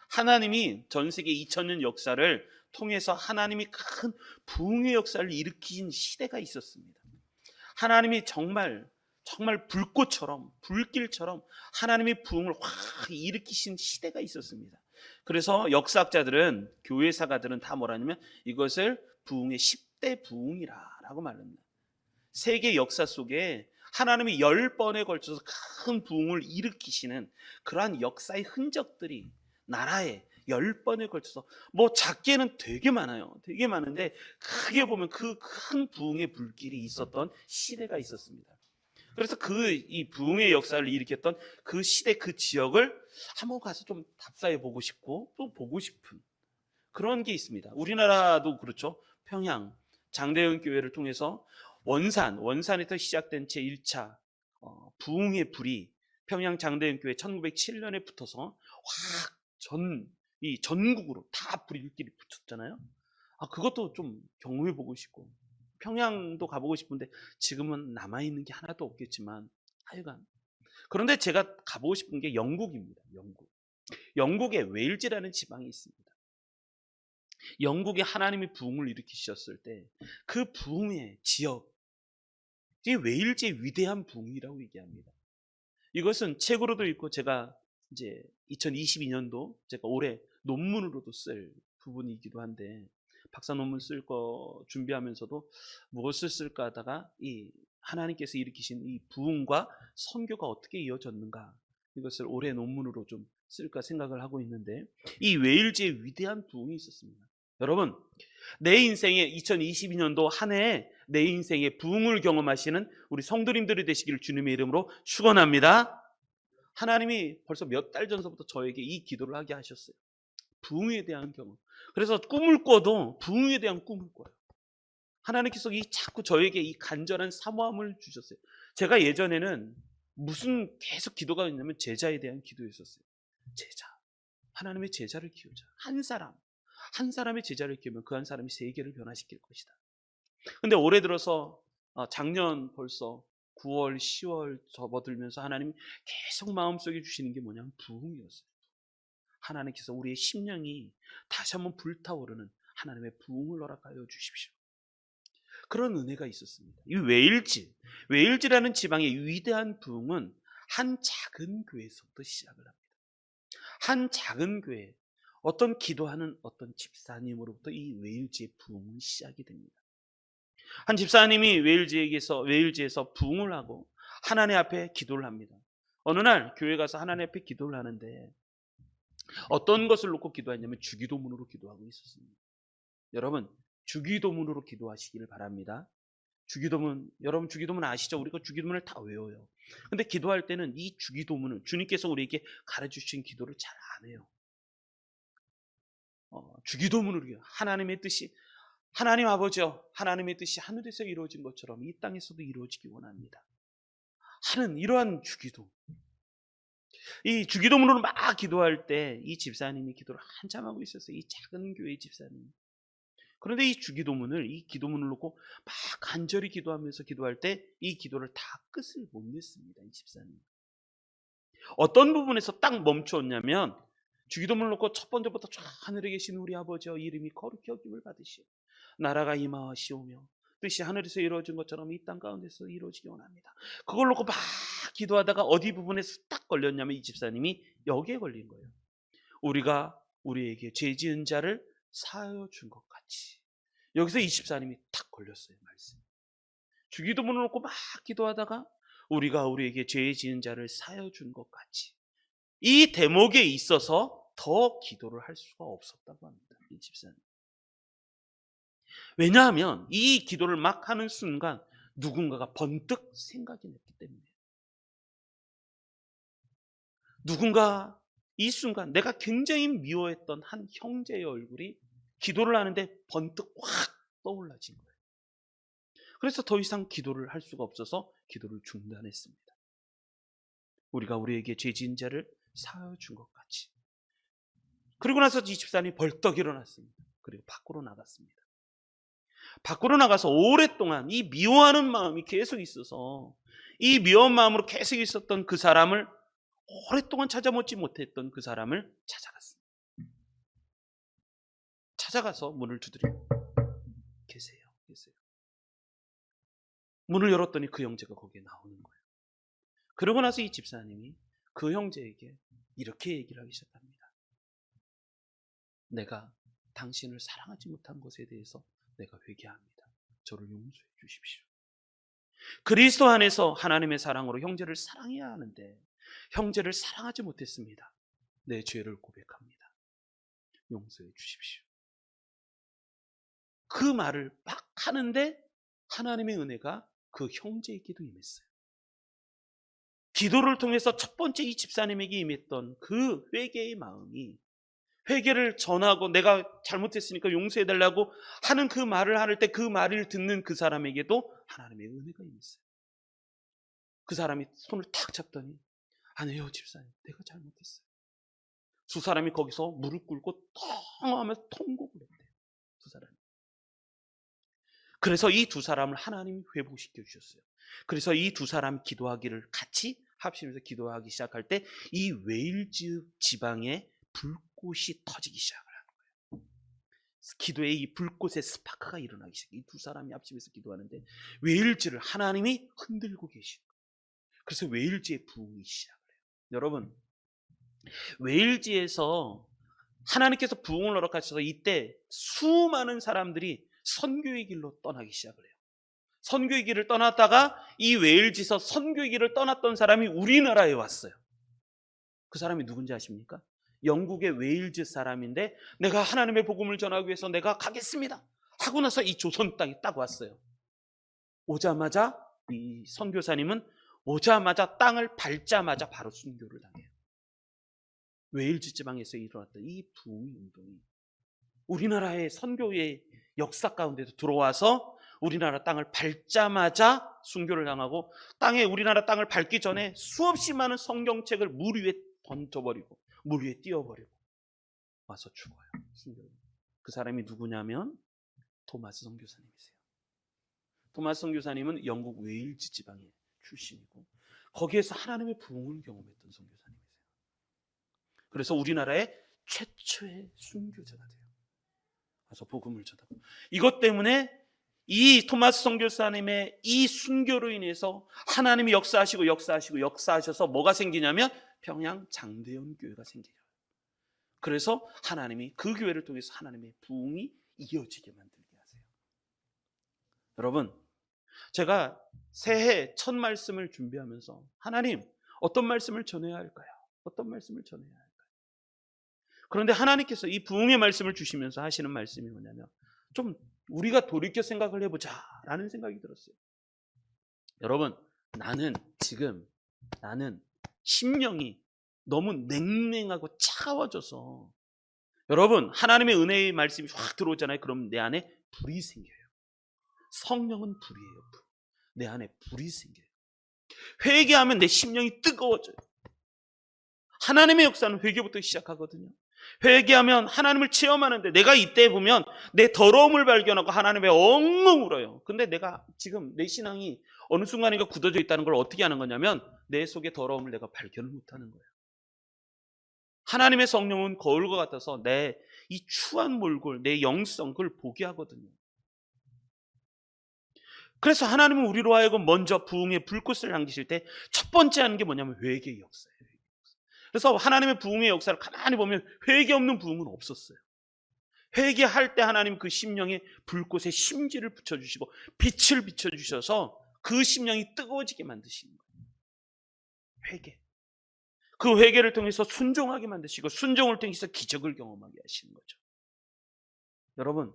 하나님이 전 세계 2000년 역사를 통해서 하나님이 큰 부흥의 역사를 일으킨 시대가 있었습니다. 하나님이 정말 불꽃처럼 불길처럼 하나님의 부흥을 확 일으키신 시대가 있었습니다. 그래서 역사학자들은, 교회 사가들은 다 뭐라냐면 이것을 부흥의 10대 부흥이라고 말합니다. 세계 역사 속에 하나님이 10번에 걸쳐서 큰 부흥을 일으키시는 그러한 역사의 흔적들이 나라에 10번에 걸쳐서, 뭐 작게는 되게 많아요. 되게 많은데 크게 보면 그 큰 부흥의 불길이 있었던 시대가 있었습니다. 그래서 이 부흥의 역사를 일으켰던 그 시대, 그 지역을 한번 가서 좀 답사해 보고 싶고 또 보고 싶은 그런 게 있습니다. 우리나라도 그렇죠. 평양 장대현 교회를 통해서 원산에서 시작된 제1차 부흥의 불이 평양 장대현 교회 1907년에 붙어서 확 전국으로 다 불길이 붙었잖아요. 그것도 좀 경험해 보고 싶고, 평양도 가보고 싶은데 지금은 남아있는 게 하나도 없겠지만 하여간, 그런데 제가 가보고 싶은 게 영국입니다. 영국에 웨일즈라는 지방이 있습니다. 영국에 하나님이 부흥을 일으키셨을 때 그 부흥의 지역, 이 웨일즈의 위대한 부흥이라고 얘기합니다. 이것은 책으로도 있고, 제가 이제 2022년도 제가 올해 논문으로도 쓸 부분이기도 한데, 박사 논문 쓸 거 준비하면서도 무엇을 쓸까 하다가 이 하나님께서 일으키신 이 부흥과 선교가 어떻게 이어졌는가, 이것을 올해 논문으로 좀 쓸까 생각을 하고 있는데, 이 웨일즈의 위대한 부흥이 있었습니다. 여러분, 내 인생에 2022년도 한 해에 내 인생의 부흥을 경험하시는 우리 성도님들이 되시기를 주님의 이름으로 축원합니다. 하나님이 벌써 몇 달 전서부터 저에게 이 기도를 하게 하셨어요. 부흥에 대한 경험. 그래서 꿈을 꿔도 부흥에 대한 꿈을 꿔요. 하나님께서 자꾸 저에게 이 간절한 사모함을 주셨어요. 제가 예전에는 무슨 계속 기도가 있냐면 제자에 대한 기도였었어요. 제자. 하나님의 제자를 키우자. 한 사람의 제자를 키우면 그 한 사람이 세계를 변화시킬 것이다. 근데 올해 들어서 작년 벌써 9월, 10월 접어들면서 하나님이 계속 마음속에 주시는 게 뭐냐면 부흥이었어요. 하나님께서 우리의 심령이 다시 한번 불타오르는 하나님의 부흥을 허락하여 주십시오. 그런 은혜가 있었습니다. 이 웨일즈라는 지방의 위대한 부흥은 한 작은 교회에서부터 시작을 합니다. 한 작은 교회, 어떤 기도하는 어떤 집사님으로부터 이 웨일즈의 부흥은 시작이 됩니다. 한 집사님이 웨일즈에서 부흥을 하고 하나님 앞에 기도를 합니다. 어느 날 교회 가서 하나님 앞에 기도를 하는데 어떤 것을 놓고 기도했냐면 주기도문으로 기도하고 있었습니다. 여러분, 주기도문으로 기도하시기를 바랍니다. 여러분 주기도문 아시죠? 우리가 주기도문을 다 외워요. 근데 기도할 때는 이 주기도문을, 주님께서 우리에게 가르쳐주신 기도를 잘 안 해요. 주기도문으로, 하나님의 뜻이, 하나님 아버지여, 하나님의 뜻이 하늘에서 이루어진 것처럼 이 땅에서도 이루어지기 원합니다 하는 이러한 주기도. 이 주기도문으로 막 기도할 때 이 집사님이 기도를 한참 하고 있었어요. 이 작은 교회 집사님. 그런데 이 기도문을 놓고 막 간절히 기도하면서 기도할 때 이 기도를 다 끝을 못 냈습니다. 이 집사님. 어떤 부분에서 딱 멈추었냐면, 주기도문을 놓고 첫 번째부터 쫙 하늘에 계신 우리 아버지여, 이름이 거룩히 여김을 받으시오. 나라가 임하시오며 뜻이 하늘에서 이루어진 것처럼 이 땅 가운데서 이루어지기 원합니다. 그걸 놓고 막 기도하다가 어디 부분에서 딱 걸렸냐면 이 집사님이 여기에 걸린 거예요. 우리가 우리에게 죄 지은 자를 사하여 준 것 같이. 여기서 이 집사님이 딱 걸렸어요. 말씀. 주기도문을 놓고 막 기도하다가 우리가 우리에게 죄 지은 자를 사하여 준 것 같이. 이 대목에 있어서 더 기도를 할 수가 없었다고 합니다. 이 집사님. 왜냐하면 이 기도를 막 하는 순간 누군가가 번뜩 생각이 났기 때문에. 누군가 이 순간 내가 굉장히 미워했던 한 형제의 얼굴이 기도를 하는데 번뜩 확 떠올라진 거예요. 그래서 더 이상 기도를 할 수가 없어서 기도를 중단했습니다. 우리가 우리에게 죄 지은 자를 사하여 준 것 같이. 그리고 나서 이 집사님이 벌떡 일어났습니다. 그리고 밖으로 나갔습니다. 밖으로 나가서 오랫동안 이 미워하는 마음이 계속 있어서 이 미워한 마음으로 계속 있었던 그 사람을, 오랫동안 찾아보지 못했던 그 사람을 찾아갔습니다. 찾아가서 문을 두드리고 계세요. 문을 열었더니 그 형제가 거기에 나오는 거예요. 그러고 나서 이 집사님이 그 형제에게 이렇게 얘기를 하기 시작합니다. 내가 당신을 사랑하지 못한 것에 대해서 내가 회개합니다. 저를 용서해 주십시오. 그리스도 안에서 하나님의 사랑으로 형제를 사랑해야 하는데 형제를 사랑하지 못했습니다. 내 죄를 고백합니다. 용서해 주십시오. 그 말을 막 하는데 하나님의 은혜가 그 형제에게도 임했어요. 기도를 통해서 첫 번째 이 집사님에게 임했던 그 회개의 마음이, 회개를 전하고 내가 잘못했으니까 용서해달라고 하는 그 말을 할 때 그 말을 듣는 그 사람에게도 하나님의 은혜가 임했어요. 그 사람이 손을 탁 잡더니 아니에요 집사님, 내가 잘못했어요. 두 사람이 거기서 무릎 꿇고 텅 하면서 통곡을 했대요. 두 사람이. 그래서 이 두 사람을 하나님이 회복시켜 주셨어요. 그래서 이 두 사람 기도하기를 같이 합심해서 기도하기 시작할 때 이 웨일즈 지방에 불꽃이 터지기 시작을 하는 거예요. 기도에 이 불꽃의 스파크가 일어나기 시작해요. 이 두 사람이 합심해서 기도하는데 웨일즈를 하나님이 흔들고 계신 거예요. 그래서 웨일즈의 부흥이 시작을 해요. 여러분, 웨일즈에서 하나님께서 부흥을 허락하셔서 이때 수많은 사람들이 선교의 길로 떠나기 시작을 해요. 선교의 길을 떠났다가 이 웨일즈에서 선교의 길을 떠났던 사람이 우리나라에 왔어요. 그 사람이 누군지 아십니까? 영국의 웨일즈 사람인데 내가 하나님의 복음을 전하기 위해서 내가 가겠습니다 하고 나서 이 조선 땅에 딱 왔어요. 오자마자 이 선교사님은 오자마자 땅을 밟자마자 바로 순교를 당해요. 웨일즈 지방에서 일어났던 이 부흥 운동이 우리나라의 선교의 역사 가운데도 들어와서 우리나라 땅을 밟자마자 순교를 당하고 우리나라 땅을 밟기 전에 수없이 많은 성경책을 물 위에 던져버리고 물 위에 띄워버리고 와서 죽어요. 순교를. 그 사람이 누구냐면 토마스 선교사님이세요. 토마스 선교사님은 영국 웨일즈 지방의 출신이고 거기에서 하나님의 부흥을 경험했던 선교사님이세요. 그래서 우리나라의 최초의 순교자가 돼요. 와서 복음을 전하고, 이것 때문에 이 토마스 선교사님의 이 순교로 인해서 하나님이 역사하셔서 뭐가 생기냐면 평양 장대현 교회가 생겨요. 그래서 하나님이 그 교회를 통해서 하나님의 부흥이 이어지게 만들게 하세요. 여러분, 제가 새해 첫 말씀을 준비하면서 하나님, 어떤 말씀을 전해야 할까요? 어떤 말씀을 전해야 할까요? 그런데 하나님께서 이 부흥의 말씀을 주시면서 하시는 말씀이 뭐냐면 좀 우리가 돌이켜 생각을 해보자 라는 생각이 들었어요. 여러분, 나는 심령이 너무 냉랭하고 차가워져서, 여러분, 하나님의 은혜의 말씀이 확 들어오잖아요. 그럼 내 안에 불이 생겨요. 성령은 불이에요. 불. 내 안에 불이 생겨요. 회개하면 내 심령이 뜨거워져요. 하나님의 역사는 회개부터 시작하거든요. 회개하면 하나님을 체험하는데 내가 이때 보면 내 더러움을 발견하고 하나님의 엉엉 울어요. 근데 내가 지금 내 신앙이 어느 순간인가 굳어져 있다는 걸 어떻게 하는 거냐면 내 속의 더러움을 내가 발견을 못하는 거예요. 하나님의 성령은 거울과 같아서 내 이 추한 몰골, 내 영성, 그걸 보게 하거든요. 그래서 하나님은 우리로 하여금 먼저 부흥의 불꽃을 당기실 때 첫 번째 하는 게 뭐냐면 회개의 역사예요. 그래서 하나님의 부흥의 역사를 가만히 보면 회개 없는 부흥은 없었어요. 회개할 때 하나님 그 심령에 불꽃에 심지를 붙여주시고 빛을 비춰주셔서 그 심령이 뜨거워지게 만드시는 거예요. 회개. 그 회개를 통해서 순종하게 만드시고 순종을 통해서 기적을 경험하게 하시는 거죠. 여러분,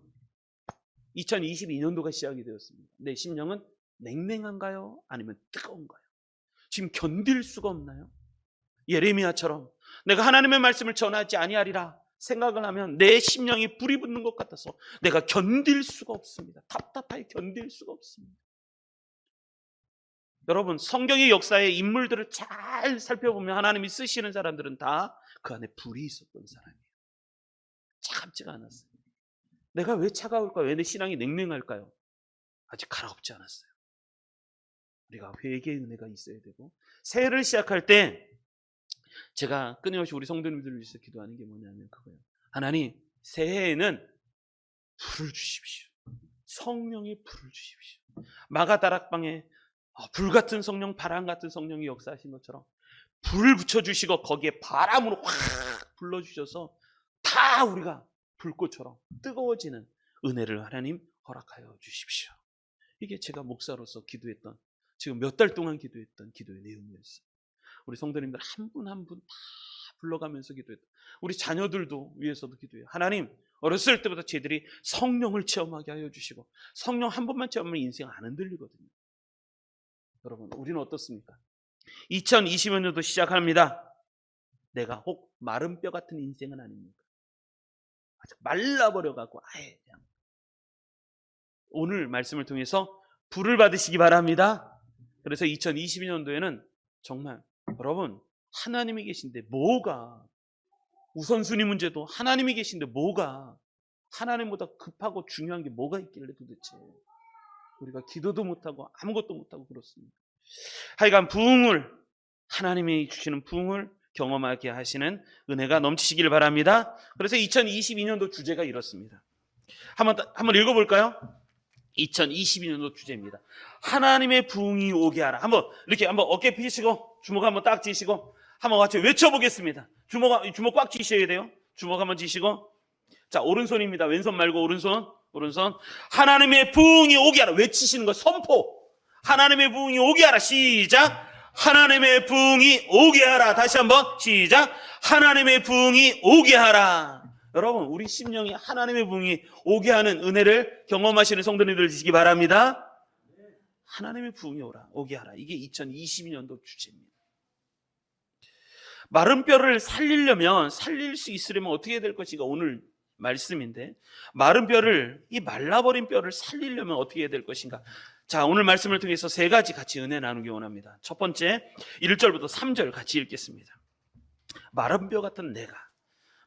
2022년도가 시작이 되었습니다. 내 심령은 냉랭한가요? 아니면 뜨거운가요? 지금 견딜 수가 없나요? 예레미야처럼 내가 하나님의 말씀을 전하지 아니하리라 생각을 하면 내 심령이 불이 붙는 것 같아서 내가 견딜 수가 없습니다. 답답하게 견딜 수가 없습니다. 여러분, 성경의 역사의 인물들을 잘 살펴보면 하나님이 쓰시는 사람들은 다 그 안에 불이 있었던 사람이에요. 차갑지가 않았어요. 내가 왜 차가울까요? 왜 내 신앙이 냉랭할까요? 아직 갈아엎지 않았어요. 우리가 회개의 은혜가 있어야 되고, 새해를 시작할 때 제가 끊임없이 우리 성도님들을 위해서 기도하는 게 뭐냐면 그거예요. 하나님, 새해에는 불을 주십시오. 성령의 불을 주십시오. 마가다락방에 불같은 성령, 바람 같은 성령이 역사하신 것처럼 불을 붙여주시고 거기에 바람으로 확 불러주셔서 다 우리가 불꽃처럼 뜨거워지는 은혜를 하나님 허락하여 주십시오. 이게 제가 목사로서 기도했던, 지금 몇 달 동안 기도했던 기도의 내용이었어요. 우리 성도님들 한 분 한 분 다 불러가면서 기도했던, 우리 자녀들도 위해서도 기도해요. 하나님, 어렸을 때부터 저희들이 성령을 체험하게 하여 주시고, 성령 한 번만 체험하면 인생 안 흔들리거든요. 여러분, 우리는 어떻습니까? 2020년도 시작합니다. 내가 혹 마른 뼈 같은 인생은 아닙니까? 아주 말라버려가고 아예 그냥 오늘 말씀을 통해서 불을 받으시기 바랍니다. 그래서 2022년도에는 정말 여러분, 하나님이 계신데 뭐가, 우선순위 문제도 하나님이 계신데 뭐가 하나님보다 급하고 중요한 게 뭐가 있길래 도대체 우리가 기도도 못하고 아무것도 못하고 그렇습니다. 하여간 부흥을, 하나님이 주시는 부흥을 경험하게 하시는 은혜가 넘치시길 바랍니다. 그래서 2022년도 주제가 이렇습니다. 한번 읽어볼까요? 2022년도 주제입니다. 하나님의 부흥이 오게 하라. 이렇게 한번 어깨 펴시고 주먹 한번 딱 쥐시고 한번 같이 외쳐보겠습니다. 주먹 꽉 쥐셔야 돼요. 주먹 한번 쥐시고, 자, 오른손입니다. 왼손 말고 오른손. 하나님의 부흥이 오게 하라. 외치시는 거 선포. 하나님의 부흥이 오게 하라. 시작. 하나님의 부흥이 오게 하라. 다시 한번 시작. 하나님의 부흥이 오게 하라. 여러분, 우리 심령이 하나님의 부흥이 오게 하는 은혜를 경험하시는 성도님들 되시기 바랍니다. 하나님의 부흥이 오게 하라. 이게 2022년도 주제입니다. 마른 뼈를 살릴 수 있으려면 어떻게 될 것인가, 오늘 말씀인데, 마른 뼈를, 이 말라버린 뼈를 살리려면 어떻게 해야 될 것인가. 자, 오늘 말씀을 통해서 세 가지 같이 은혜 나누기 원합니다. 첫 번째, 1절부터 3절 같이 읽겠습니다. 마른 뼈 같은 내가,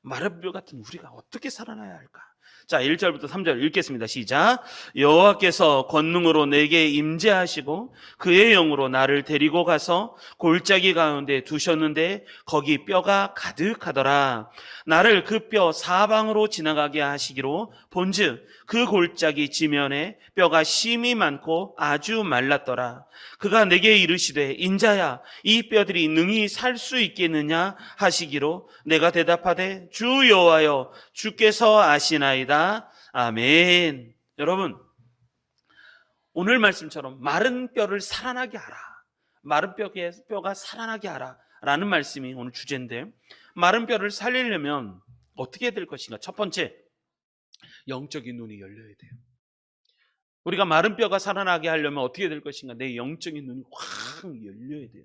마른 뼈 같은 우리가 어떻게 살아나야 할까? 자, 1절부터 3절 읽겠습니다. 시작. 여호와께서 권능으로 내게 임재하시고 그의 영으로 나를 데리고 가서 골짜기 가운데 두셨는데 거기 뼈가 가득하더라. 나를 그 뼈 사방으로 지나가게 하시기로 본즉 그 골짜기 지면에 뼈가 심이 많고 아주 말랐더라. 그가 내게 이르시되 인자야, 이 뼈들이 능히 살 수 있겠느냐 하시기로 내가 대답하되 주 여호와여, 주께서 아시나이다. 아멘. 여러분, 오늘 말씀처럼 마른 뼈를 살아나게 하라, 마른 뼈가 살아나게 하라 라는 말씀이 오늘 주제인데, 마른 뼈를 살리려면 어떻게 될 것인가? 첫 번째, 영적인 눈이 열려야 돼요. 우리가 마른 뼈가 살아나게 하려면 어떻게 될 것인가? 내 영적인 눈이 확 열려야 돼요.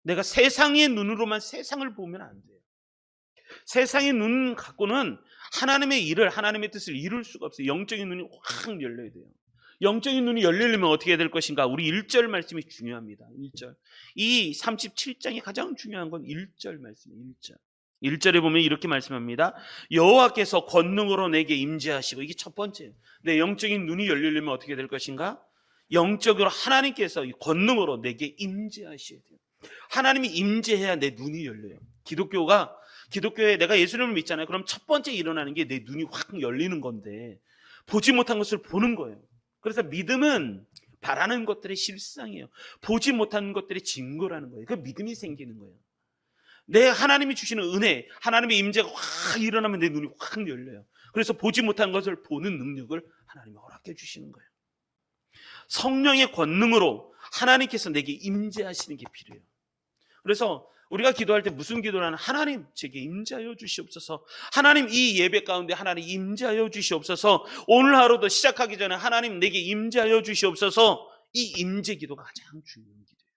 내가 세상의 눈으로만 세상을 보면 안 돼요. 세상의 눈 갖고는 하나님의 일을, 하나님의 뜻을 이룰 수가 없어요. 영적인 눈이 확 열려야 돼요. 영적인 눈이 열리려면 어떻게 될 것인가? 우리 1절 말씀이 중요합니다. 1절. 이 37장이 가장 중요한 건 1절 말씀이에요. 1절. 1절에 보면 이렇게 말씀합니다. 여호와께서 권능으로 내게 임재하시고, 이게 첫 번째예요. 내 영적인 눈이 열리려면 어떻게 될 것인가? 영적으로 하나님께서 권능으로 내게 임재하셔야 돼요. 하나님이 임재해야 내 눈이 열려요. 기독교에 내가 예수님을 믿잖아요. 그럼 첫 번째 일어나는 게 내 눈이 확 열리는 건데, 보지 못한 것을 보는 거예요. 그래서 믿음은 바라는 것들의 실상이에요. 보지 못한 것들의 증거라는 거예요. 그 믿음이 생기는 거예요. 내 하나님이 주시는 은혜, 하나님의 임재가 확 일어나면 내 눈이 확 열려요. 그래서 보지 못한 것을 보는 능력을 하나님이 허락해 주시는 거예요. 성령의 권능으로 하나님께서 내게 임재하시는 게 필요해요. 그래서 우리가 기도할 때 무슨 기도를 하나? 하나님, 제게 임재하여 주시옵소서. 하나님, 이 예배 가운데 하나님 임재하여 주시옵소서. 오늘 하루도 시작하기 전에 하나님 내게 임재하여 주시옵소서. 이 임재 기도가 가장 중요한 기도예요.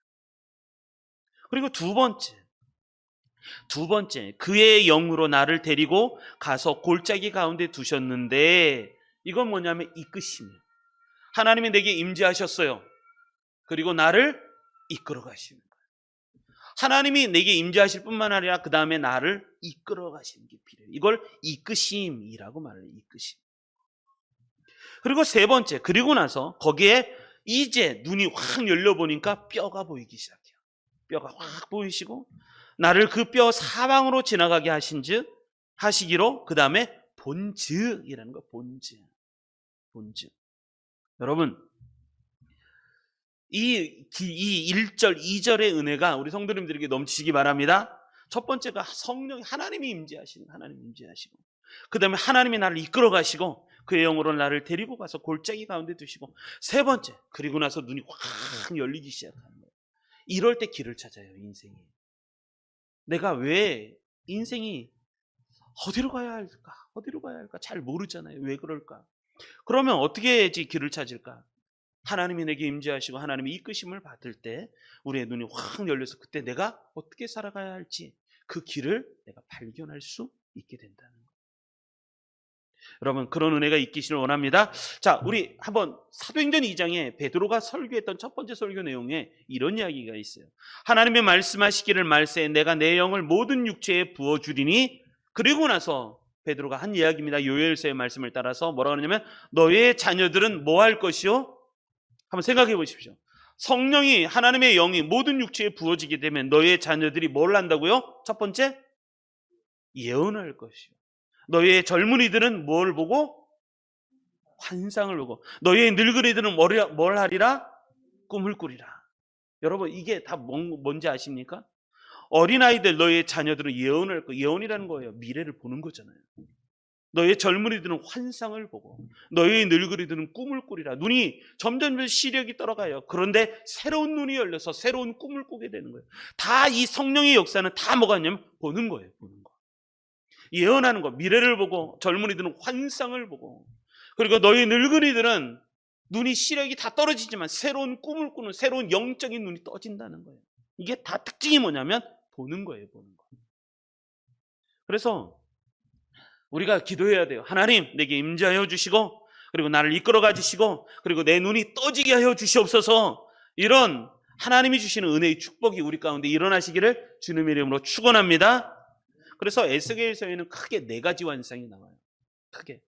그리고 두 번째, 그의 영으로 나를 데리고 가서 골짜기 가운데 두셨는데, 이건 뭐냐면 이끄심이에요. 하나님이 내게 임재하셨어요. 그리고 나를 이끌어 가시는 거예요. 하나님이 내게 임재하실 뿐만 아니라 그 다음에 나를 이끌어 가시는 게 필요해요. 이걸 이끄심이라고 말해요. 이끄심. 그리고 세 번째, 그리고 나서 거기에 이제 눈이 확 열려보니까 뼈가 보이기 시작해요. 뼈가 확 보이시고, 나를 그 뼈 사방으로 지나가게 하시기로 그 다음에 본즈이라는 거. 본즈. 여러분, 이 1절, 2절의 은혜가 우리 성도님들에게 넘치기 바랍니다. 첫 번째가 성령, 하나님이 임재하시고, 그 다음에 하나님이 나를 이끌어 가시고 그의 영으로 나를 데리고 가서 골짜기 가운데 두시고, 세 번째, 그리고 나서 눈이 확 열리기 시작하는 거예요. 이럴 때 길을 찾아요, 인생이. 내가 왜 인생이 어디로 가야 할까 잘 모르잖아요. 왜 그럴까? 그러면 어떻게 해야지 길을 찾을까? 하나님이 내게 임재하시고 하나님이 이끄심을 받을 때 우리의 눈이 확 열려서 그때 내가 어떻게 살아가야 할지 그 길을 내가 발견할 수 있게 된다는 거예요. 여러분, 그런 은혜가 있기를 원합니다. 자, 우리 한번 사도행전 2장에 베드로가 설교했던 첫 번째 설교 내용에 이런 이야기가 있어요. 하나님이 말씀하시기를 말세 내가 내 영을 모든 육체에 부어주리니, 그리고 나서 베드로가 한 이야기입니다. 요엘서의 말씀을 따라서 뭐라고 하냐면 너의 자녀들은 뭐 할 것이요? 한번 생각해 보십시오. 성령이, 하나님의 영이 모든 육체에 부어지게 되면 너의 자녀들이 뭘 한다고요? 첫 번째, 예언할 것이요. 너의 젊은이들은 뭘 보고? 환상을 보고. 너의 늙은이들은 뭘 하리라? 꿈을 꾸리라. 여러분, 이게 다 뭔지 아십니까? 어린아이들, 너의 자녀들은 예언할 거. 예언이라는 거예요. 미래를 보는 거잖아요. 너의 젊은이들은 환상을 보고 너의 늙은이들은 꿈을 꾸리라. 눈이 점점 시력이 떨어가요. 그런데 새로운 눈이 열려서 새로운 꿈을 꾸게 되는 거예요. 다 이 성령의 역사는 다 뭐가 있냐면 보는 거예요. 보는 거. 예언하는 거. 미래를 보고 젊은이들은 환상을 보고, 그리고 너희 늙은이들은 눈이 시력이 다 떨어지지만 새로운 꿈을 꾸는, 새로운 영적인 눈이 떠진다는 거예요. 이게 다 특징이 뭐냐면 보는 거예요. 보는 거. 그래서 우리가 기도해야 돼요. 하나님, 내게 임재하여 주시고 그리고 나를 이끌어 가주시고 그리고 내 눈이 떠지게 하여 주시옵소서. 이런 하나님이 주시는 은혜의 축복이 우리 가운데 일어나시기를 주님의 이름으로 축원합니다. 그래서 에스겔서에는 크게 4가지 환상이 나와요. 크게.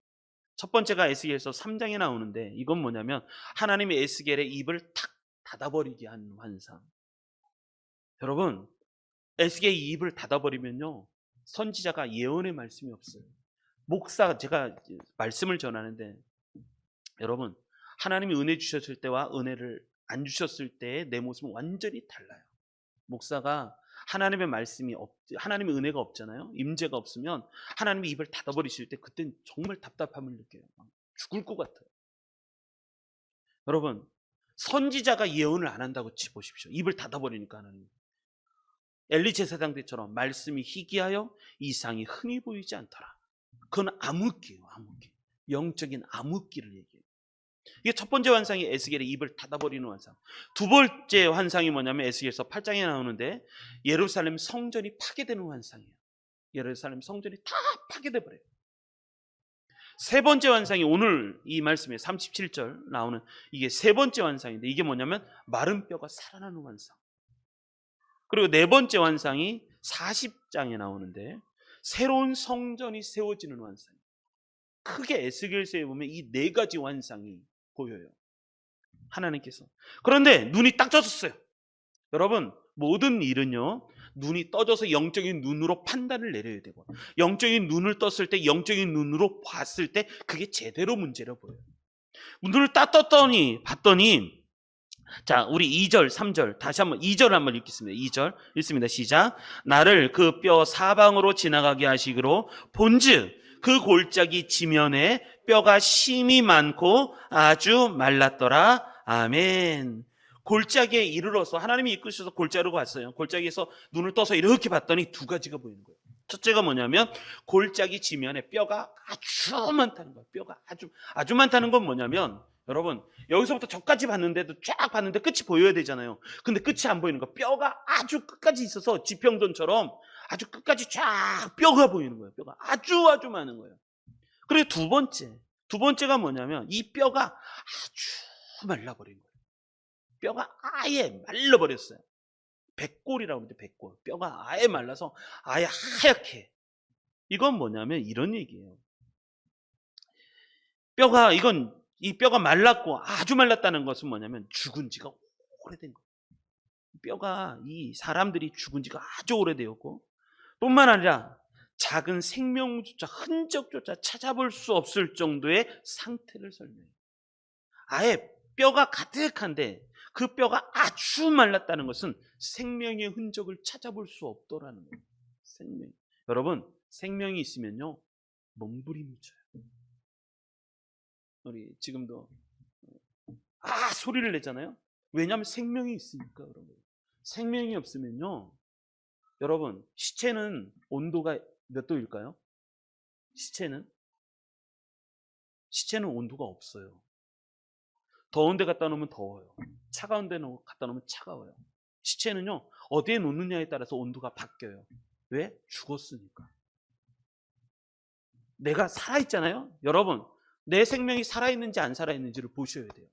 첫 번째가 에스겔서 3장에 나오는데, 이건 뭐냐면 하나님이 에스겔의 입을 탁 닫아버리게 하는 환상. 여러분, 에스겔의 입을 닫아버리면요, 선지자가 예언의 말씀이 없어요. 목사, 제가 말씀을 전하는데, 여러분, 하나님이 은혜 주셨을 때와 은혜를 안 주셨을 때의 내 모습은 완전히 달라요. 목사가 하나님의 말씀이 하나님의 은혜가 없잖아요. 임재가 없으면 하나님이 입을 닫아버리실 때 그땐 정말 답답함을 느껴요. 죽을 것 같아요. 여러분, 선지자가 예언을 안 한다고 보십시오. 입을 닫아버리니까 하나님. 엘리 제사장 때처럼 말씀이 희귀하여 이상이 흔히 보이지 않더라. 그건 암흑기예요. 암흑기. 영적인 암흑기를 얘기해요. 이게 첫 번째 환상이 에스겔의 입을 닫아버리는 환상. 두 번째 환상이 뭐냐면 에스겔서 8장에 나오는데 예루살렘 성전이 파괴되는 환상이에요. 예루살렘 성전이 다 파괴돼 버려요. 세 번째 환상이 오늘 이 말씀에 37절 나오는 이게 세 번째 환상인데, 이게 뭐냐면 마른 뼈가 살아나는 환상. 그리고 네 번째 환상이 40장에 나오는데 새로운 성전이 세워지는 환상. 크게 에스겔서에 보면 이 4가지 환상이 보여요. 하나님께서. 그런데 눈이 딱 떴어요. 여러분, 모든 일은요, 눈이 떠져서 영적인 눈으로 판단을 내려야 되고, 영적인 눈을 떴을 때, 영적인 눈으로 봤을 때 그게 제대로 문제라 보여요. 눈을 딱 봤더니, 자, 우리 2절, 3절 다시 한번 2절 한번 읽겠습니다. 2절 읽습니다. 시작. 나를 그 뼈 사방으로 지나가게 하시기로 본즉 그 골짜기 지면에 뼈가 심이 많고 아주 말랐더라. 아멘. 골짜기에 이르러서 하나님이 이끄셔서 골짜기로 갔어요. 골짜기에서 눈을 떠서 이렇게 봤더니 2가지가 보이는 거예요. 첫째가 뭐냐면 골짜기 지면에 뼈가 아주 많다는 거예요. 뼈가 아주 많다는 건 뭐냐면, 여러분, 여기서부터 저까지 봤는데도 쫙 봤는데 끝이 보여야 되잖아요. 근데 끝이 안 보이는 거예요. 뼈가 아주 끝까지 있어서 지평선처럼 아주 끝까지 쫙 뼈가 보이는 거예요. 뼈가 아주 많은 거예요. 그리고 두 번째가 뭐냐면 이 뼈가 아주 말라버린 거예요. 뼈가 아예 말라버렸어요. 백골이라고 하는데 백골. 뼈가 아예 말라서 아예 하얗게. 이건 뭐냐면 이런 얘기예요. 이 뼈가 말랐고 아주 말랐다는 것은 뭐냐면 죽은 지가 오래된 거예요. 뼈가 이 사람들이 죽은 지가 아주 오래되었고, 뿐만 아니라 작은 생명조차 흔적조차 찾아볼 수 없을 정도의 상태를 설명해요. 아예 뼈가 가득한데 그 뼈가 아주 말랐다는 것은 생명의 흔적을 찾아볼 수 없더라는 거예요. 생명. 여러분, 생명이 있으면요 멍부림을 쳐요. 우리 지금도 소리를 내잖아요. 왜냐하면 생명이 있으니까. 여러분, 생명이 없으면요, 여러분, 시체는 온도가 몇 도일까요? 시체는 온도가 없어요. 더운 데 갖다 놓으면 더워요. 차가운 데 갖다 놓으면 차가워요. 시체는요 어디에 놓느냐에 따라서 온도가 바뀌어요. 왜? 죽었으니까. 내가 살아있잖아요. 여러분, 내 생명이 살아있는지 안 살아있는지를 보셔야 돼요.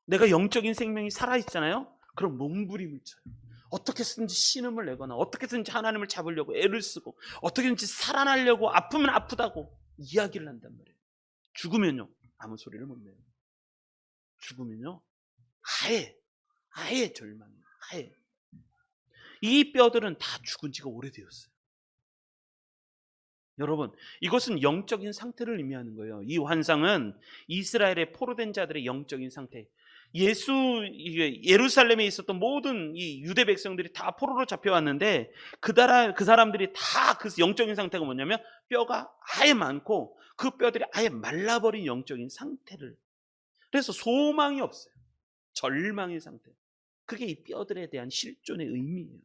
내가 영적인 생명이 살아있잖아요. 그럼 몸부림을 쳐요. 어떻게든지 신음을 내거나 어떻게든지 하나님을 잡으려고 애를 쓰고 어떻게든지 살아나려고 아프면 아프다고 이야기를 한단 말이에요. 죽으면요 아무 소리를 못 내요. 죽으면요 아예 절망이에요. 아예. 이 뼈들은 다 죽은 지가 오래되었어요. 여러분, 이것은 영적인 상태를 의미하는 거예요. 이 환상은 이스라엘의 포로된 자들의 영적인 상태. 예루살렘에 있었던 모든 이 유대 백성들이 다 포로로 잡혀왔는데 그 사람들이 다 그 영적인 상태가 뭐냐면 뼈가 아예 많고 그 뼈들이 아예 말라버린 영적인 상태를. 그래서 소망이 없어요. 절망의 상태. 그게 이 뼈들에 대한 실존의 의미예요.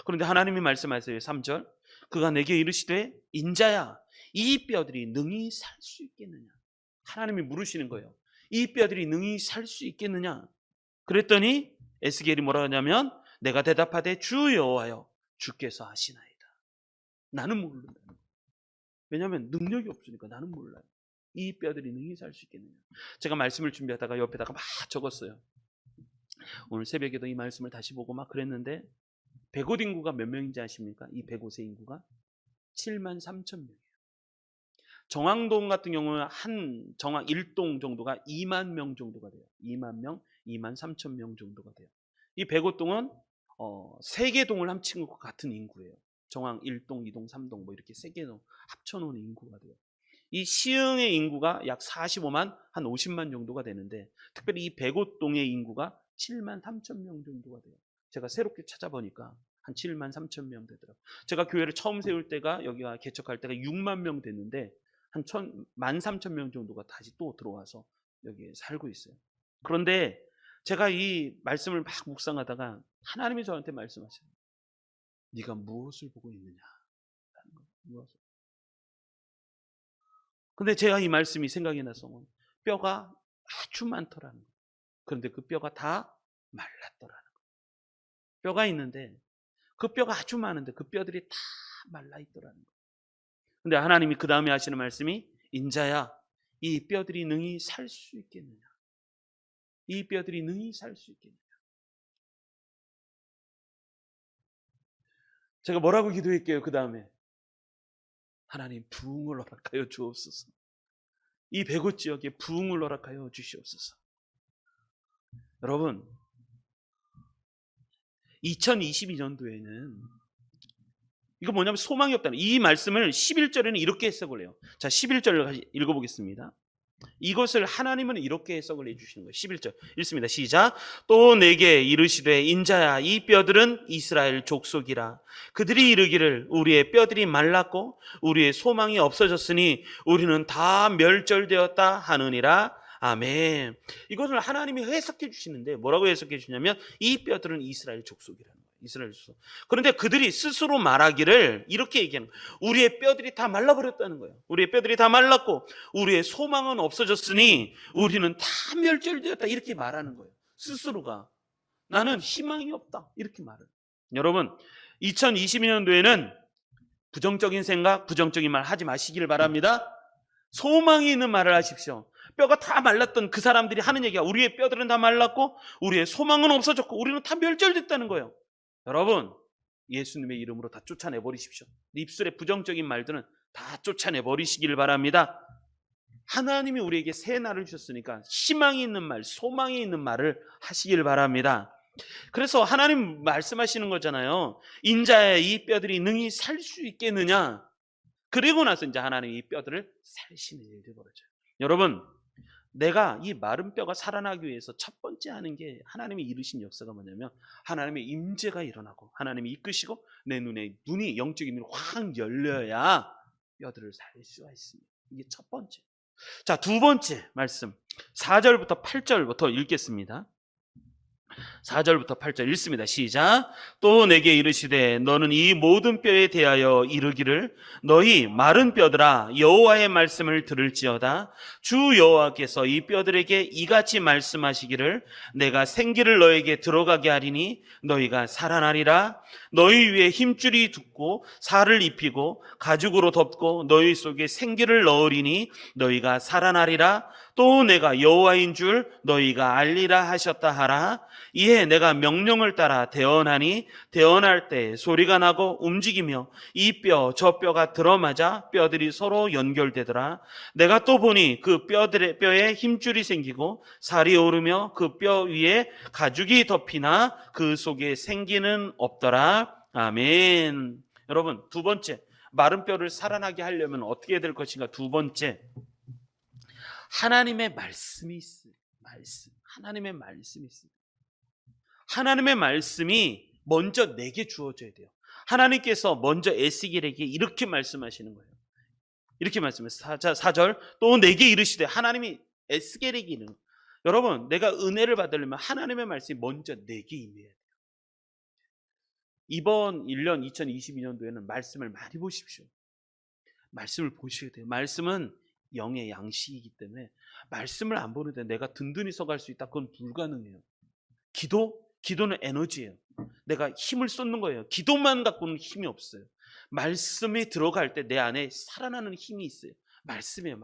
그런데 하나님이 말씀하세요. 3절. 그가 내게 이르시되 인자야 이 뼈들이 능히 살 수 있겠느냐. 하나님이 물으시는 거예요. 이 뼈들이 능히 살 수 있겠느냐. 그랬더니 에스겔이 뭐라 하냐면 내가 대답하되 주 여호와여 주께서 하시나이다. 나는 모른다. 왜냐하면 능력이 없으니까 나는 몰라요. 이 뼈들이 능히 살 수 있겠느냐. 제가 말씀을 준비하다가 옆에다가 막 적었어요. 오늘 새벽에도 이 말씀을 다시 보고 막 그랬는데 백옷 인구가 몇 명인지 아십니까? 이 백옷의 인구가 7만 3천 명이에요. 정왕동 같은 경우는 한 정왕 1동 정도가 2만 명 정도가 돼요. 2만 명, 2만 3천 명 정도가 돼요. 이 백옷동은 3개 동을 합친 것과 같은 인구예요. 정왕 1동, 2동, 3동 뭐 이렇게 3개 동 합쳐놓은 인구가 돼요. 이 시흥의 인구가 약 45만, 한 50만 정도가 되는데 특별히 이 백옷동의 인구가 7만 3천 명 정도가 돼요. 제가 새롭게 찾아보니까 한 7만 3천 명 되더라고요. 제가 교회를 처음 세울 때가 여기가 개척할 때가 6만 명 됐는데 한 13,000명 정도가 다시 또 들어와서 여기에 살고 있어요. 그런데 제가 이 말씀을 막 묵상하다가 하나님이 저한테 말씀하셔요. 네가 무엇을 보고 있느냐. 무엇을. 근데 제가 이 말씀이 생각이 나서 뼈가 아주 많더라는 거예요. 그런데 그 뼈가 다 말랐더라는 거예요. 뼈가 있는데 그 뼈가 아주 많은데 그 뼈들이 다 말라 있더라는 거예요. 근데 하나님이 그 다음에 하시는 말씀이 인자야 이 뼈들이 능히 살 수 있겠느냐. 이 뼈들이 능히 살 수 있겠느냐. 제가 뭐라고 기도했게요? 그 다음에 하나님 부흥을 허락하여 주옵소서. 이 백옷 지역에 부흥을 허락하여 주시옵소서. 여러분 2022년도에는 이거 뭐냐면 소망이 없다는 이 말씀을 11절에는 이렇게 해석을 해요. 자, 11절을 읽어보겠습니다. 이것을 하나님은 이렇게 해석을 해주시는 거예요. 11절 읽습니다. 시작. 또 내게 이르시되 인자야 이 뼈들은 이스라엘 족속이라. 그들이 이르기를 우리의 뼈들이 말랐고 우리의 소망이 없어졌으니 우리는 다 멸절되었다 하느니라. 아멘. 이것을 하나님이 해석해 주시는데 뭐라고 해석해 주냐면 이 뼈들은 이스라엘 족속이라는 거예요. 이스라엘 족속. 그런데 그들이 스스로 말하기를 이렇게 얘기하는 거예요. 우리의 뼈들이 다 말라버렸다는 거예요. 우리의 뼈들이 다 말랐고 우리의 소망은 없어졌으니 우리는 다 멸절되었다 이렇게 말하는 거예요. 스스로가 나는 희망이 없다 이렇게 말을. 여러분 2022년도에는 부정적인 생각, 부정적인 말 하지 마시기를 바랍니다. 소망이 있는 말을 하십시오. 뼈가 다 말랐던 그 사람들이 하는 얘기가 우리의 뼈들은 다 말랐고 우리의 소망은 없어졌고 우리는 다 멸절됐다는 거예요. 여러분 예수님의 이름으로 다 쫓아내버리십시오. 입술의 부정적인 말들은 다 쫓아내버리시길 바랍니다. 하나님이 우리에게 새 날을 주셨으니까 희망이 있는 말, 소망이 있는 말을 하시길 바랍니다. 그래서 하나님 말씀하시는 거잖아요. 인자의 이 뼈들이 능히 살 수 있겠느냐. 그리고 나서 이제 하나님이 이 뼈들을 살리시는 일이 벌어져요. 여러분, 내가 이 마른 뼈가 살아나기 위해서 첫 번째 하는 게 하나님이 이루신 역사가 뭐냐면 하나님의 임재가 일어나고 하나님이 이끄시고 내 눈이 영적인 눈이 확 열려야 뼈들을 살릴 수가 있습니다. 이게 첫 번째. 자, 두 번째 말씀 4절부터 8절부터 읽겠습니다. 4절부터 8절 읽습니다. 시작. 또 내게 이르시되 너는 이 모든 뼈에 대하여 이르기를 너희 마른 뼈들아 여호와의 말씀을 들을지어다. 주 여호와께서 이 뼈들에게 이같이 말씀하시기를 내가 생기를 너에게 들어가게 하리니 너희가 살아나리라. 너희 위에 힘줄이 돋고 살을 입히고 가죽으로 덮고 너희 속에 생기를 넣으리니 너희가 살아나리라. 또 내가 여호와인 줄 너희가 알리라 하셨다 하라. 이에 내가 명령을 따라 대언하니 대언할 때 소리가 나고 움직이며 이 뼈 저 뼈가 들어맞아 뼈들이 서로 연결되더라. 내가 또 보니 그 뼈에 힘줄이 생기고 살이 오르며 그 뼈 위에 가죽이 덮이나 그 속에 생기는 없더라. 아멘. 여러분, 두 번째, 마른 뼈를 살아나게 하려면 어떻게 될 것인가? 두 번째, 하나님의 말씀이 있어요. 하나님의 말씀이 있어요. 하나님의 말씀이 먼저 내게 주어져야 돼요. 하나님께서 먼저 에스겔에게 이렇게 말씀하시는 거예요. 이렇게 말씀해서 4절 또 내게 이르시되 하나님이 에스겔에게 이르는 거예요. 여러분, 내가 은혜를 받으려면 하나님의 말씀이 먼저 내게 임해야 돼요. 이번 1년 2022년도에는 말씀을 많이 보십시오. 말씀을 보셔야 돼요. 말씀은 영의 양식이기 때문에 말씀을 안 보는데 내가 든든히 서갈 수 있다? 그건 불가능해요. 기도는 에너지예요. 내가 힘을 쏟는 거예요. 기도만 갖고는 힘이 없어요. 말씀에 들어갈 때 내 안에 살아나는 힘이 있어요. 말씀이에요.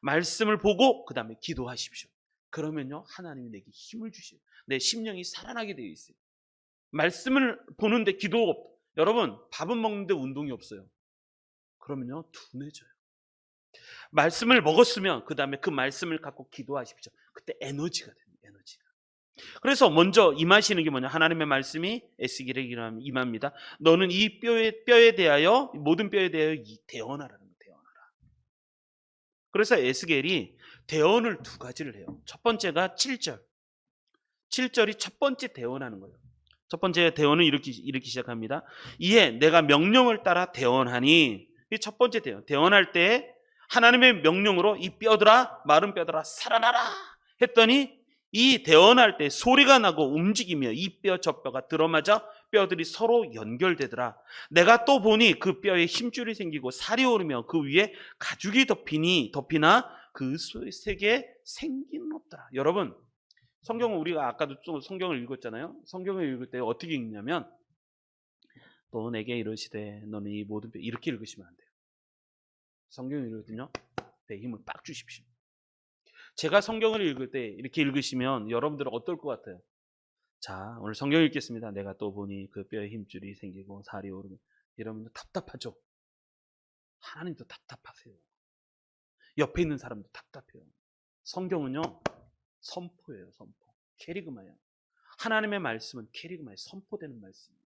말씀을 보고 그 다음에 기도하십시오. 그러면요 하나님이 내게 힘을 주셔요. 내 심령이 살아나게 되어 있어요. 말씀을 보는데 기도가 없다. 여러분, 밥은 먹는데 운동이 없어요. 그러면요 둔해져요. 말씀을 먹었으면 그 다음에 그 말씀을 갖고 기도하십시오. 그때 에너지가 돼요. 에너지가. 그래서 먼저 임하시는 게 뭐냐? 하나님의 말씀이 에스겔에게 임합니다. 너는 이 뼈에 대하여 모든 뼈에 대하여 대언하라는 거예요. 대언하라. 그래서 에스겔이 대언을 두 가지를 해요. 첫 번째가 7절. 7절이 첫 번째 대언하는 거예요. 첫 번째 대언은 이렇게 시작합니다. 이에 내가 명령을 따라 대언하니, 이 첫 번째 대언할 때 하나님의 명령으로 이 뼈들아, 마른 뼈들아 살아나라 했더니 이 대언할 때 소리가 나고 움직이며 이 뼈 저 뼈가 들어맞아 뼈들이 서로 연결되더라. 내가 또 보니 그 뼈에 힘줄이 생기고 살이 오르며 그 위에 가죽이 덮이나 그 속에 생기는 없더라. 여러분, 성경은 우리가 아까도 좀 성경을 읽었잖아요. 성경을 읽을 때 어떻게 읽냐면 또 내게 이르시되 너는 이 모든 뼈, 이렇게 읽으시면 안 돼요. 성경을 읽을 때는요 내 힘을 빡 주십시오. 제가 성경을 읽을 때 이렇게 읽으시면 여러분들은 어떨 것 같아요? 자, 오늘 성경 읽겠습니다. 내가 또 보니 그 뼈에 힘줄이 생기고 살이 오르고. 여러분들 답답하죠? 하나님도 답답하세요. 옆에 있는 사람도 답답해요. 성경은요 선포예요. 선포. 캐리그마예요. 하나님의 말씀은 캐리그마예요. 선포되는 말씀이에요.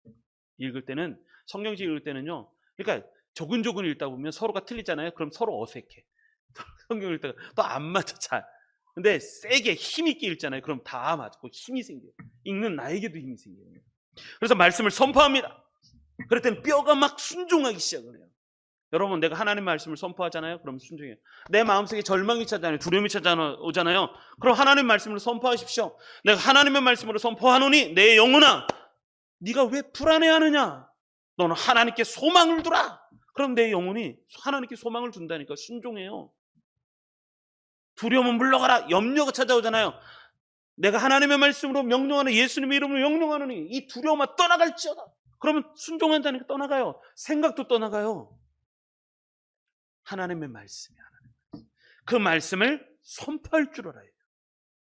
읽을 때는, 성경책 읽을 때는요, 그러니까 조근조근 읽다 보면 서로가 틀리잖아요. 그럼 서로 어색해. 성경 읽다가 또 안 맞아 잘. 근데 세게 힘 있게 읽잖아요. 그럼 다 맞고 힘이 생겨요. 읽는 나에게도 힘이 생겨요. 그래서 말씀을 선포합니다. 그럴 때는 뼈가 막 순종하기 시작을 해요. 여러분, 내가 하나님 말씀을 선포하잖아요. 그럼 순종해요. 내 마음속에 절망이 찾아오잖아요. 두려움이 찾아오잖아요. 그럼 하나님 말씀으로 선포하십시오. 내가 하나님의 말씀으로 선포하노니 내 영혼아 네가 왜 불안해하느냐? 너는 하나님께 소망을 두라. 그럼 내 영혼이 하나님께 소망을 둔다니까 순종해요. 두려움은 물러가라. 염려가 찾아오잖아요. 내가 하나님의 말씀으로 명령하는, 예수님의 이름으로 명령하노니 이 두려움아 떠나갈지어다. 그러면 순종한다니까 떠나가요. 생각도 떠나가요. 하나님의 말씀이 그 말씀을 선포할 줄 알아야 돼요.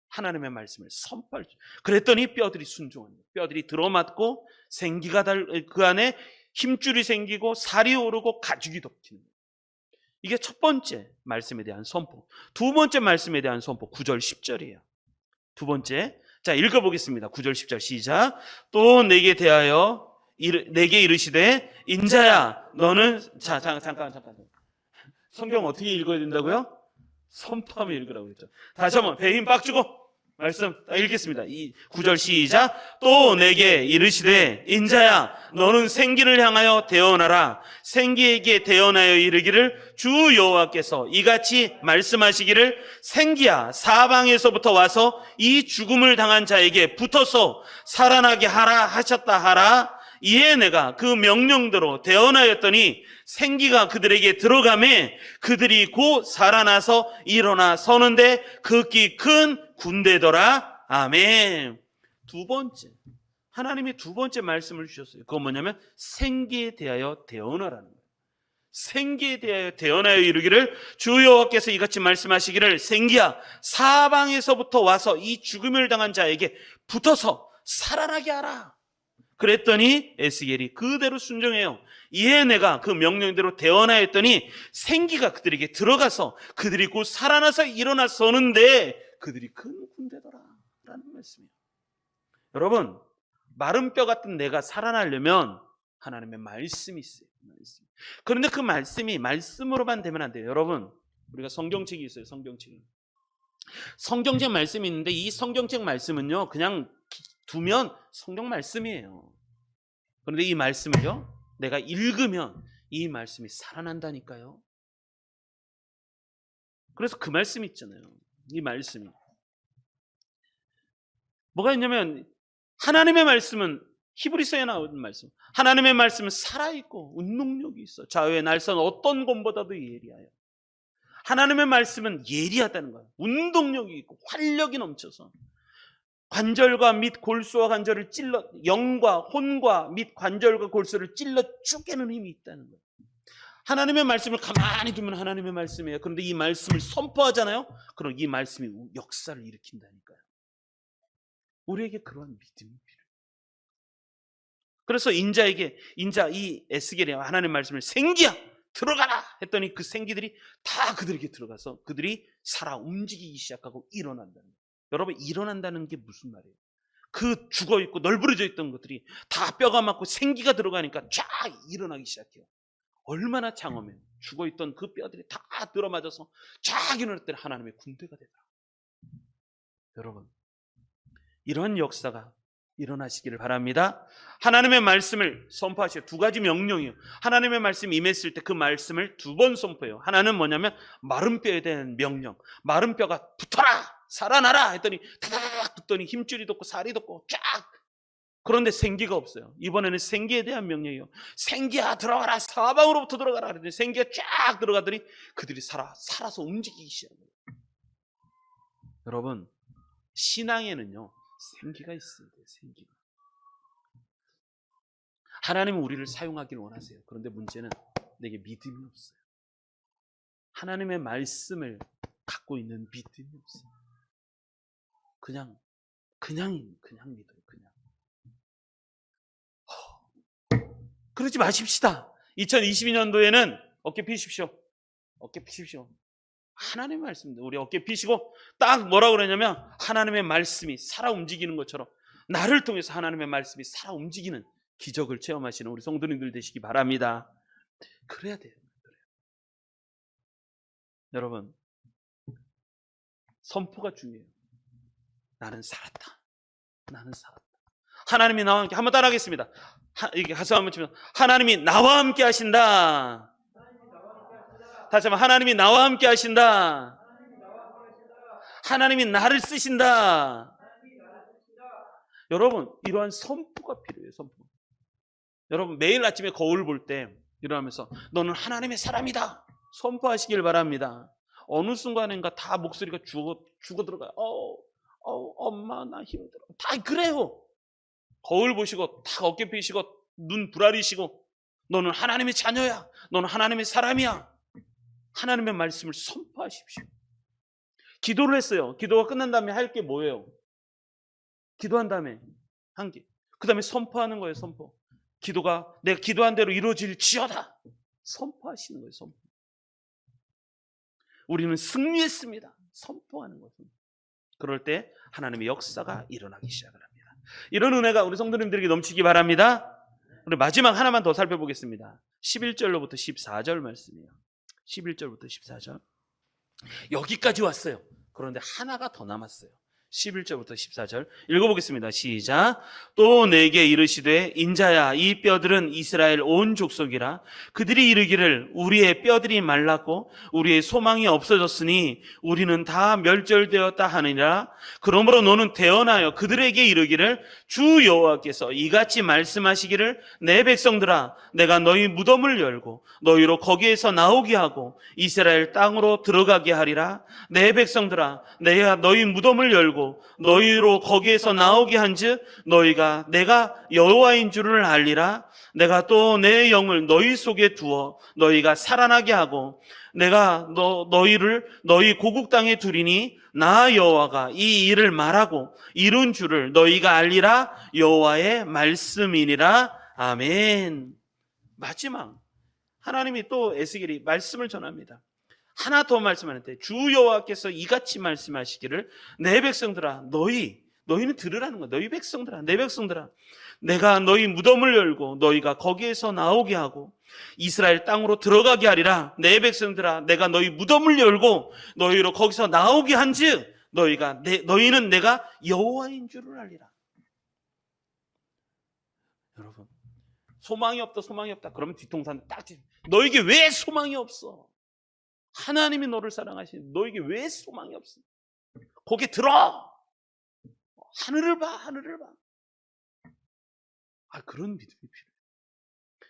하나님의 말씀을 선포할 줄. 그랬더니 뼈들이 순종합니다. 뼈들이 들어맞고 생기가 그 안에 힘줄이 생기고 살이 오르고 가죽이 덮이는 거예요. 이게 첫 번째 말씀에 대한 선포. 두 번째 말씀에 대한 선포 9절 10절이에요. 두 번째, 자, 읽어보겠습니다. 9절 10절 시작. 또 내게 대하여 내게 이르시되 인자야 너는 잠깐 성경 어떻게 읽어야 된다고요? 선포하며 읽으라고 했죠. 다시 한번 배 힘 빡 주고 말씀 읽겠습니다. 9절 시작. 또 내게 이르시되 인자야 너는 생기를 향하여 대언하라. 생기에게 대언하여 이르기를 주 여호와께서 이같이 말씀하시기를 생기야 사방에서부터 와서 이 죽음을 당한 자에게 붙어서 살아나게 하라 하셨다 하라. 이에 내가 그 명령대로 대언하였더니 생기가 그들에게 들어가매 그들이 곧 살아나서 일어나 서는데 극히 큰 군대더라. 아멘. 두 번째, 하나님이 두 번째 말씀을 주셨어요. 그건 뭐냐면 생기에 대하여 대언하라는 거예요. 생기에 대하여 대언하여 이르기를 주 여호와께서 이같이 말씀하시기를 생기야 사방에서부터 와서 이 죽음을 당한 자에게 붙어서 살아나게 하라. 그랬더니 에스겔이 그대로 순종해요. 이에 내가 그 명령대로 대언하였더니 생기가 그들에게 들어가서 그들이 곧 살아나서 일어나 서는데 그들이 큰 군대더라 라는 말씀이에요. 여러분, 마른 뼈 같은 내가 살아나려면 하나님의 말씀이 있어요. 그런데 그 말씀이 말씀으로만 되면 안 돼요. 여러분, 우리가 성경책이 있어요. 성경책 말씀이 있는데 이 성경책 말씀은요 그냥 두면 성경 말씀이에요. 그런데 이 말씀을요 내가 읽으면 이 말씀이 살아난다니까요. 그래서 그 말씀이 있잖아요. 이 말씀이 뭐가 있냐면 하나님의 말씀은 히브리서에 나오는 말씀, 하나님의 말씀은 살아있고 운동력이 있어. 좌우의 날선 어떤 것보다도 예리하여. 하나님의 말씀은 예리하다는 거예요. 운동력이 있고 활력이 넘쳐서 관절과 및 골수와 관절을 찔러 영과 혼과 및 관절과 골수를 찔러 쪼개는 힘이 있다는 거예요. 하나님의 말씀을 가만히 두면 하나님의 말씀이에요. 그런데 이 말씀을 선포하잖아요. 그럼 이 말씀이 역사를 일으킨다니까요. 우리에게 그러한 믿음이 필요해요. 그래서 이 에스겔이 하나님의 말씀을 생기야 들어가라 했더니 그 생기들이 다 그들에게 들어가서 그들이 살아 움직이기 시작하고 일어난다는 거예요. 여러분, 일어난다는 게 무슨 말이에요? 그 죽어있고 널브러져 있던 것들이 다 뼈가 맞고 생기가 들어가니까 쫙 일어나기 시작해요. 얼마나 장엄해요. 죽어있던 그 뼈들이 다 들어맞아서 쫙 일어날 때 하나님의 군대가 되더라. 여러분, 이런 역사가 일어나시기를 바랍니다. 하나님의 말씀을 선포하셔요. 두 가지 명령이에요. 하나님의 말씀이 임했을 때 그 말씀을 두 번 선포해요. 하나는 뭐냐면 마른 뼈에 대한 명령. 마른 뼈가 붙어라! 살아나라! 했더니 다다닥 붙더니 힘줄이 돋고 살이 돋고 쫙! 그런데 생기가 없어요. 이번에는 생기에 대한 명령이에요. 생기야 들어가라! 사방으로부터 들어가라! 그랬더니 생기가 쫙 들어가더니 그들이 살아서 움직이기 시작해요. 여러분, 신앙에는요 생기가 있어야 돼요. 생기가. 하나님은 우리를 사용하기를 원하세요. 그런데 문제는 내게 믿음이 없어요. 하나님의 말씀을 갖고 있는 믿음이 없어요. 그냥 믿어요. 그냥. 그러지 마십시다. 2022년도에는 어깨 피십시오. 하나님의 말씀입니다. 우리 어깨 피시고 딱 뭐라고 그러냐면 하나님의 말씀이 살아 움직이는 것처럼 나를 통해서 하나님의 말씀이 살아 움직이는 기적을 체험하시는 우리 성도님들 되시기 바랍니다. 그래야 돼요. 여러분, 선포가 중요해요. 나는 살았다. 하나님이 나와 함께 한번 따라하겠습니다. 이게 가서 한번 치면 하나님이 나와 함께 하신다. 다시 한번 하나님이 나와 함께 하신다. 하나님이 나를 쓰신다. 여러분, 이러한 선포가 필요해요. 선포. 여러분, 매일 아침에 거울 볼 때 일어나면서 너는 하나님의 사람이다 선포하시길 바랍니다. 어느 순간인가 다 목소리가 죽어 들어가요. 엄마 나 힘들어. 다 그래요. 거울 보시고 다 어깨 펴시고 눈 부라리시고 너는 하나님의 자녀야. 너는 하나님의 사람이야. 하나님의 말씀을 선포하십시오. 기도를 했어요. 기도가 끝난 다음에 할 게 뭐예요? 기도한 다음에 한 게. 그 다음에 선포하는 거예요. 선포. 기도가 내가 기도한 대로 이루어질지어다. 선포하시는 거예요. 선포. 우리는 승리했습니다. 선포하는 거예요. 그럴 때 하나님의 역사가 일어나기 시작을 합니다. 이런 은혜가 우리 성도님들에게 넘치기 바랍니다. 우리 마지막 하나만 더 살펴보겠습니다. 11절로부터 14절 말씀이에요. 11절부터 14절. 여기까지 왔어요. 그런데 하나가 더 남았어요. 11절부터 14절 읽어보겠습니다. 시작. 또 내게 이르시되 인자야 이 뼈들은 이스라엘 온 족속이라. 그들이 이르기를 우리의 뼈들이 말랐고 우리의 소망이 없어졌으니 우리는 다 멸절되었다 하느니라. 그러므로 너는 대언하여 그들에게 이르기를 주 여호와께서 이같이 말씀하시기를 내 백성들아 내가 너희 무덤을 열고 너희로 거기에서 나오게 하고 이스라엘 땅으로 들어가게 하리라. 내 백성들아 내가 너희 무덤을 열고 너희로 거기에서 나오게 한즉 너희가 내가 여호와인 줄을 알리라. 내가 또 내 영을 너희 속에 두어 너희가 살아나게 하고 내가 너희를 너희 고국 땅에 두리니 나 여호와가 이 일을 말하고 이룬 줄을 너희가 알리라. 여호와의 말씀이니라. 아멘. 마지막 하나님이 또 에스겔이 말씀을 전합니다. 하나 더 말씀하는데 주 여호와께서 이같이 말씀하시기를 내 백성들아 너희는 들으라는 거야. 너희 백성들아 내 백성들아 내가 너희 무덤을 열고 너희가 거기에서 나오게 하고 이스라엘 땅으로 들어가게 하리라. 내 백성들아 내가 너희 무덤을 열고 너희로 거기서 나오게 한즉 너희는 내가 여호와인 줄을 알리라. 여러분 소망이 없다 그러면 뒤통수한테 딱 너에게 왜 소망이 없어? 하나님이 너를 사랑하시는 너에게 왜 소망이 없어? 거기 들어. 하늘을 봐. 그런 믿음이 필요해요.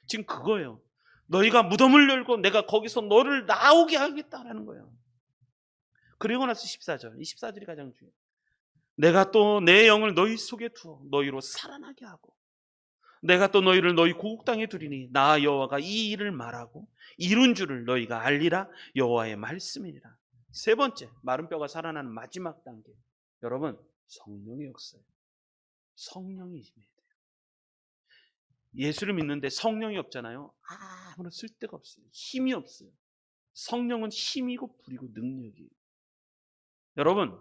지금 그거예요. 너희가 무덤을 열고 내가 거기서 너를 나오게 하겠다라는 거예요. 그리고 나서 14절. 이 14절이 가장 중요해요. 내가 또 내 영을 너희 속에 두어 너희로 살아나게 하고 내가 또 너희를 너희 고국 땅에 두리니 나 여호와가 이 일을 말하고 이룬 줄을 너희가 알리라. 여호와의 말씀이니라. 세 번째 마른 뼈가 살아나는 마지막 단계. 여러분 성령의 역사예요. 성령이 임해야 돼요. 예수를 믿는데 성령이 없잖아요. 아무런 쓸데가 없어요. 힘이 없어요. 성령은 힘이고 불이고 능력이에요. 여러분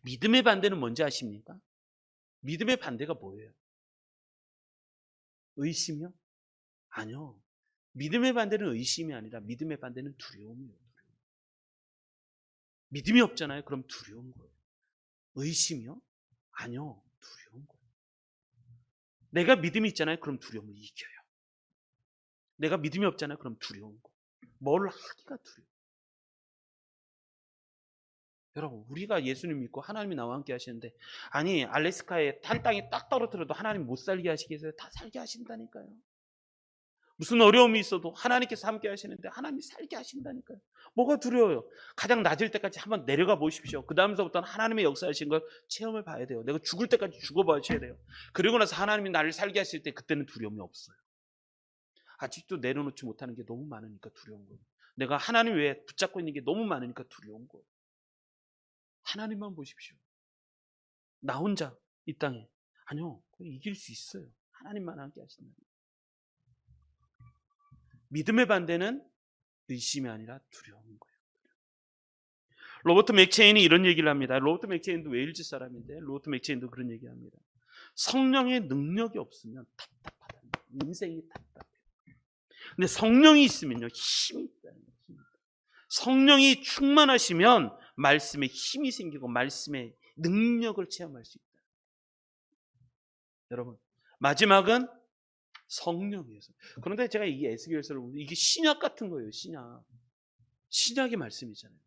믿음의 반대는 뭔지 아십니까? 믿음의 반대가 뭐예요? 의심이요? 아니요. 믿음의 반대는 의심이 아니라 믿음의 반대는 두려움이에요. 믿음이 없잖아요. 그럼 두려운 거예요. 의심이요? 아니요. 두려운 거예요. 내가 믿음이 있잖아요. 그럼 두려움을 이겨요. 내가 믿음이 없잖아요. 그럼 두려운 거예요. 뭘 하기가 두려워요. 여러분 우리가 예수님 믿고 하나님이 나와 함께 하시는데 아니 알래스카에 한 땅에 딱 떨어뜨려도 하나님 못 살게 하시겠어요? 다 살게 하신다니까요. 무슨 어려움이 있어도 하나님께서 함께 하시는데 하나님이 살게 하신다니까요. 뭐가 두려워요? 가장 낮을 때까지 한번 내려가 보십시오. 그 다음서부터는 하나님의 역사하신 걸 체험을 봐야 돼요. 내가 죽을 때까지 죽어봐야 돼요. 그리고 나서 하나님이 나를 살게 하실 때 그때는 두려움이 없어요. 아직도 내려놓지 못하는 게 너무 많으니까 두려운 거예요. 내가 하나님 외에 붙잡고 있는 게 너무 많으니까 두려운 거예요. 하나님만 보십시오. 나 혼자 이 땅에 아니요. 이길 수 있어요. 하나님만 함께 하신다. 믿음의 반대는 의심이 아니라 두려운 거예요. 로버트 맥체인이 이런 얘기를 합니다. 로버트 맥체인도 웨일즈 사람인데 로버트 맥체인도 그런 얘기를 합니다. 성령의 능력이 없으면 답답하다. 인생이 답답해요. 근데 성령이 있으면요 힘이 있다는 거예요. 성령이 충만하시면 말씀에 힘이 생기고 말씀의 능력을 체험할 수 있다. 여러분 마지막은 성령이에요. 그런데 제가 이 에스겔서를 보면 이게 신약 같은 거예요. 신약의 말씀이잖아요.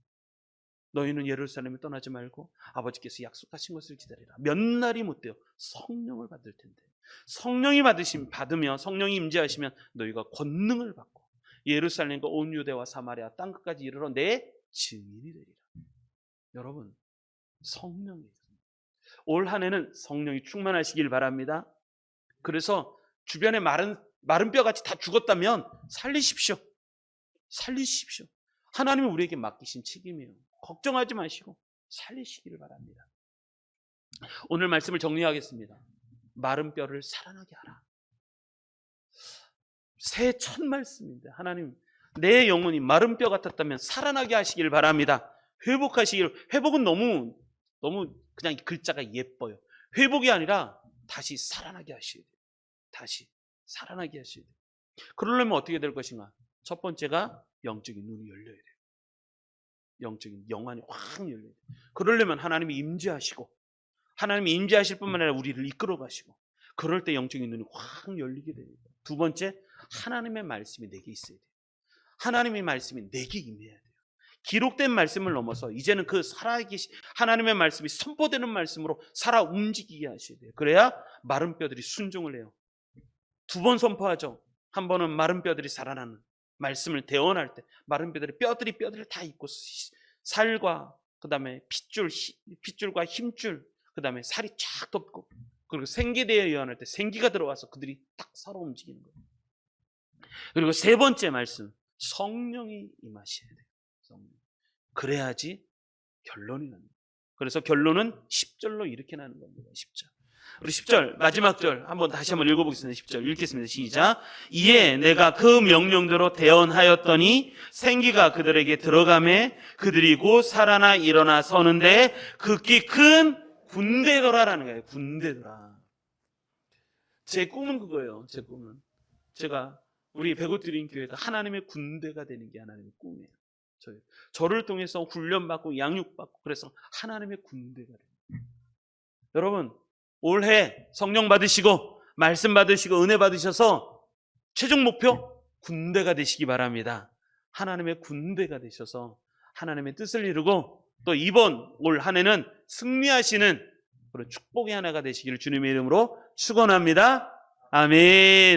너희는 예루살렘에 떠나지 말고 아버지께서 약속하신 것을 기다리라. 몇 날이 못 돼요. 성령을 받을 텐데 성령이 받으며 성령이 임재하시면 너희가 권능을 받고 예루살렘과 온 유대와 사마리아 땅끝까지 이르러 내 증인이 되리라. 여러분 성령이에요. 올 한 해는 성령이 충만하시길 바랍니다. 그래서 주변에 마른 뼈같이 다 죽었다면 살리십시오. 하나님이 우리에게 맡기신 책임이에요. 걱정하지 마시고 살리시기를 바랍니다. 오늘 말씀을 정리하겠습니다. 마른 뼈를 살아나게 하라. 새 첫 말씀인데 하나님 내 영혼이 마른 뼈 같았다면 살아나게 하시길 바랍니다. 회복은 너무 너무 그냥 글자가 예뻐요. 회복이 아니라 다시 살아나게 하셔야 돼요. 다시 살아나게 하셔야 돼요. 그러려면 어떻게 될 것인가? 첫 번째가 영적인 눈이 열려야 돼요. 영적인 영안이 확 열려야 돼요. 그러려면 하나님이 임재하시고, 하나님이 임재하실 뿐만 아니라 우리를 이끌어 가시고, 그럴 때 영적인 눈이 확 열리게 됩니다. 두 번째, 하나님의 말씀이 내게 있어야 돼요. 하나님의 말씀이 내게 임해야 돼요. 기록된 말씀을 넘어서 이제는 그 살아계신 하나님의 말씀이 선포되는 말씀으로 살아 움직이게 하셔야 돼요. 그래야 마른 뼈들이 순종을 해요. 두 번 선포하죠. 한 번은 마른 뼈들이 살아나는 말씀을 대언할 때 마른 뼈들을 다 입고 살과 그다음에 핏줄과 힘줄, 그다음에 살이 쫙 덮고, 그리고 생기대에 예언할 때 생기가 들어와서 그들이 딱 살아 움직이는 거예요. 그리고 세 번째 말씀, 성령이 임하셔야 돼요. 성령. 그래야지 결론이 납니다. 그래서 결론은 10절로 이렇게 나는 겁니다. 10절. 우리 10절 마지막 절 다시 한번 읽어보겠습니다. 10절 읽겠습니다. 시작. 이에 내가 그 명령대로 대언하였더니 생기가 그들에게 들어가매 그들이 곧 살아나 일어나 서는데 극히 큰 군대더라라는 거예요. 군대더라. 제 꿈은 그거예요. 제 꿈은 제가 우리 배고드림 교회가 하나님의 군대가 되는 게 하나님의 꿈이에요. 저를 통해서 훈련받고 양육받고 그래서 하나님의 군대가 돼요. 여러분, 올해 성령 받으시고 말씀 받으시고 은혜 받으셔서 최종 목표 군대가 되시기 바랍니다. 하나님의 군대가 되셔서 하나님의 뜻을 이루고 또 이번 올 한 해는 승리하시는 그런 축복의 하나가 되시기를 주님의 이름으로 축원합니다. 아멘.